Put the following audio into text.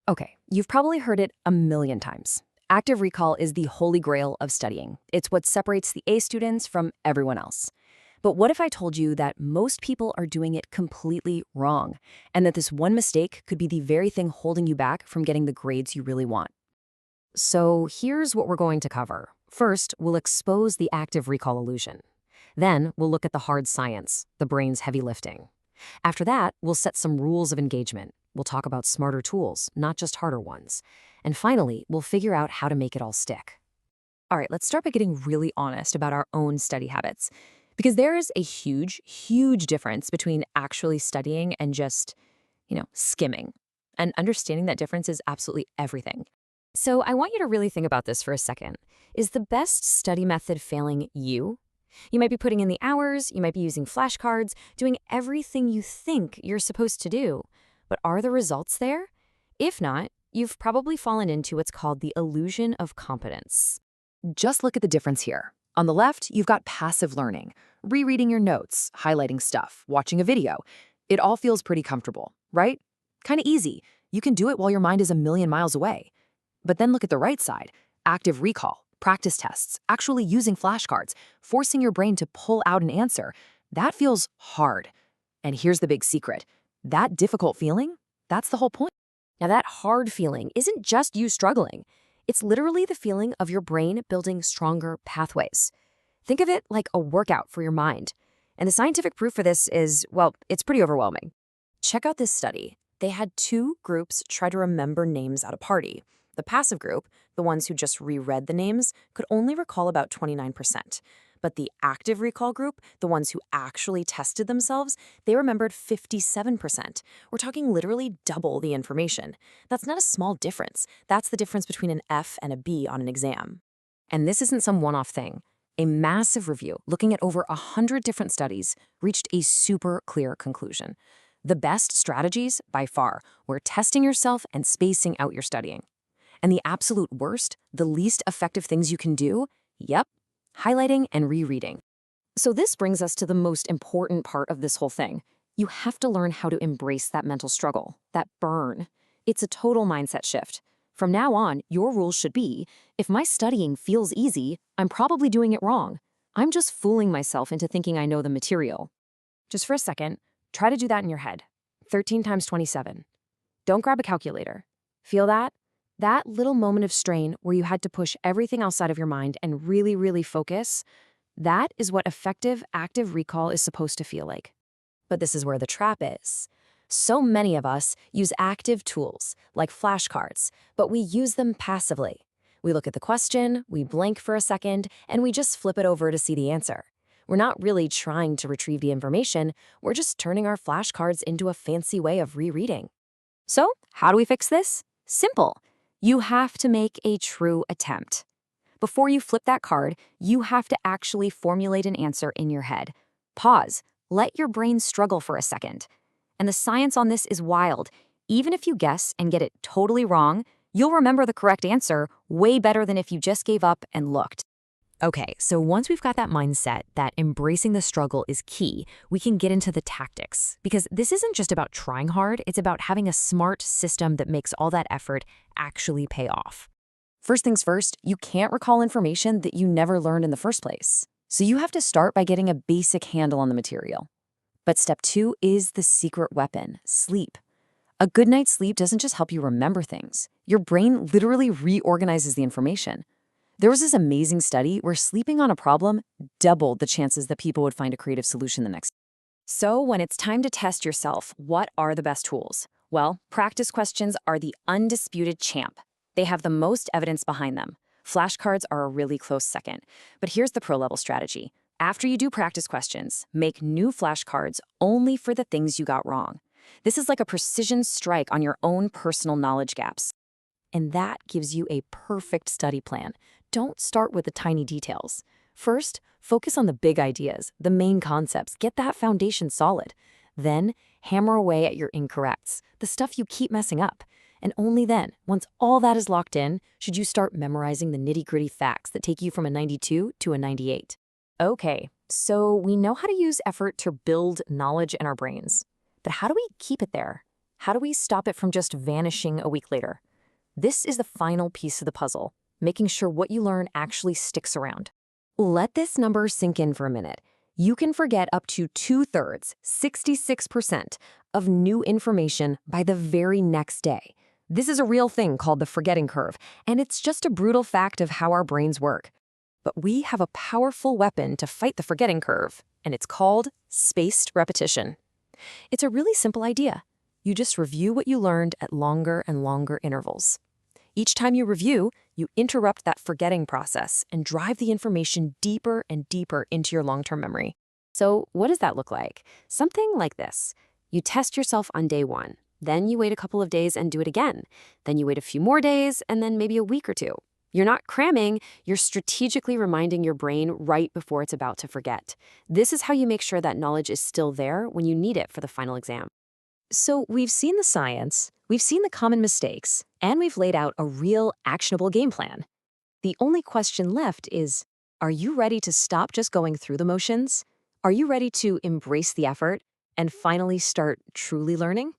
Okay, you've probably heard it a million times. Active recall is the holy grail of studying. It's what separates the A students from everyone else. But what if I told you that most people are doing it completely wrong, and that this one mistake could be the very thing holding you back from getting the grades you really want? So here's what we're going to cover. First, we'll expose the active recall illusion. Then, we'll look at the hard science, the brain's heavy lifting. After that, we'll set some rules of engagement. We'll talk about smarter tools, not just harder ones. And finally, we'll figure out how to make it all stick. All right, let's start by getting really honest about our own study habits. Because there is a huge, huge difference between actually studying and just, skimming. And understanding that difference is absolutely everything. So I want you to really think about this for a second. Is the best study method failing you? You might be putting in the hours, you might be using flashcards, doing everything you think you're supposed to do. But are the results there? If not, you've probably fallen into what's called the illusion of competence. Just look at the difference here. On the left, you've got passive learning, rereading your notes, highlighting stuff, watching a video. It all feels pretty comfortable, right? Kind of easy. You can do it while your mind is a million miles away. But then look at the right side, active recall, practice tests, actually using flashcards, forcing your brain to pull out an answer. That feels hard. And here's the big secret. That difficult feeling, that's the whole point. Now that hard feeling isn't just you struggling. It's literally the feeling of your brain building stronger pathways. Think of it like a workout for your mind. And the scientific proof for this is, well, it's pretty overwhelming. Check out this study. They had two groups try to remember names at a party. The passive group, the ones who just reread the names, could only recall about 29%. But the active recall group, the ones who actually tested themselves, they remembered 57%. We're talking literally double the information. That's not a small difference. That's the difference between an F and a B on an exam. And this isn't some one-off thing. A massive review looking at over 100 different studies reached a super clear conclusion. The best strategies, by far, were testing yourself and spacing out your studying. And the absolute worst, the least effective things you can do, yep, highlighting and rereading. So this brings us to the most important part of this whole thing. You have to learn how to embrace that mental struggle, that burn. It's a total mindset shift. From now on, your rule should be, if my studying feels easy, I'm probably doing it wrong. I'm just fooling myself into thinking I know the material. Just for a second, try to do that in your head. 13 times 27. Don't grab a calculator. Feel that? That little moment of strain where you had to push everything outside of your mind and really, really focus, that is what effective active recall is supposed to feel like. But this is where the trap is. So many of us use active tools, like flashcards, but we use them passively. We look at the question, we blank for a second, and we just flip it over to see the answer. We're not really trying to retrieve the information, we're just turning our flashcards into a fancy way of rereading. So, how do we fix this? Simple. You have to make a true attempt. Before you flip that card, you have to actually formulate an answer in your head. Pause. Let your brain struggle for a second. And the science on this is wild. Even if you guess and get it totally wrong, you'll remember the correct answer way better than if you just gave up and looked. Okay, so once we've got that mindset that embracing the struggle is key, we can get into the tactics. Because this isn't just about trying hard, it's about having a smart system that makes all that effort actually pay off. First things first, you can't recall information that you never learned in the first place. So you have to start by getting a basic handle on the material. But step 2 is the secret weapon, sleep. A good night's sleep doesn't just help you remember things. Your brain literally reorganizes the information. There was this amazing study where sleeping on a problem doubled the chances that people would find a creative solution the next day. So when it's time to test yourself, what are the best tools? Well, practice questions are the undisputed champ. They have the most evidence behind them. Flashcards are a really close second. But here's the pro-level strategy. After you do practice questions, make new flashcards only for the things you got wrong. This is like a precision strike on your own personal knowledge gaps. And that gives you a perfect study plan. Don't start with the tiny details. First, focus on the big ideas, the main concepts. Get that foundation solid. Then, hammer away at your incorrects, the stuff you keep messing up. And only then, once all that is locked in, should you start memorizing the nitty-gritty facts that take you from a 92 to a 98. Okay, so we know how to use effort to build knowledge in our brains. But how do we keep it there? How do we stop it from just vanishing a week later? This is the final piece of the puzzle, making sure what you learn actually sticks around. Let this number sink in for a minute. You can forget up to 2/3, 66%, of new information by the very next day. This is a real thing called the forgetting curve, and it's just a brutal fact of how our brains work. But we have a powerful weapon to fight the forgetting curve, and it's called spaced repetition. It's a really simple idea. You just review what you learned at longer and longer intervals. Each time you review, you interrupt that forgetting process and drive the information deeper and deeper into your long-term memory. So what does that look like? Something like this. You test yourself on day 1. Then you wait a couple of days and do it again. Then you wait a few more days and then maybe a week or two. You're not cramming, you're strategically reminding your brain right before it's about to forget. This is how you make sure that knowledge is still there when you need it for the final exam. So we've seen the science, we've seen the common mistakes, and we've laid out a real, actionable game plan. The only question left is, are you ready to stop just going through the motions? Are you ready to embrace the effort and finally start truly learning?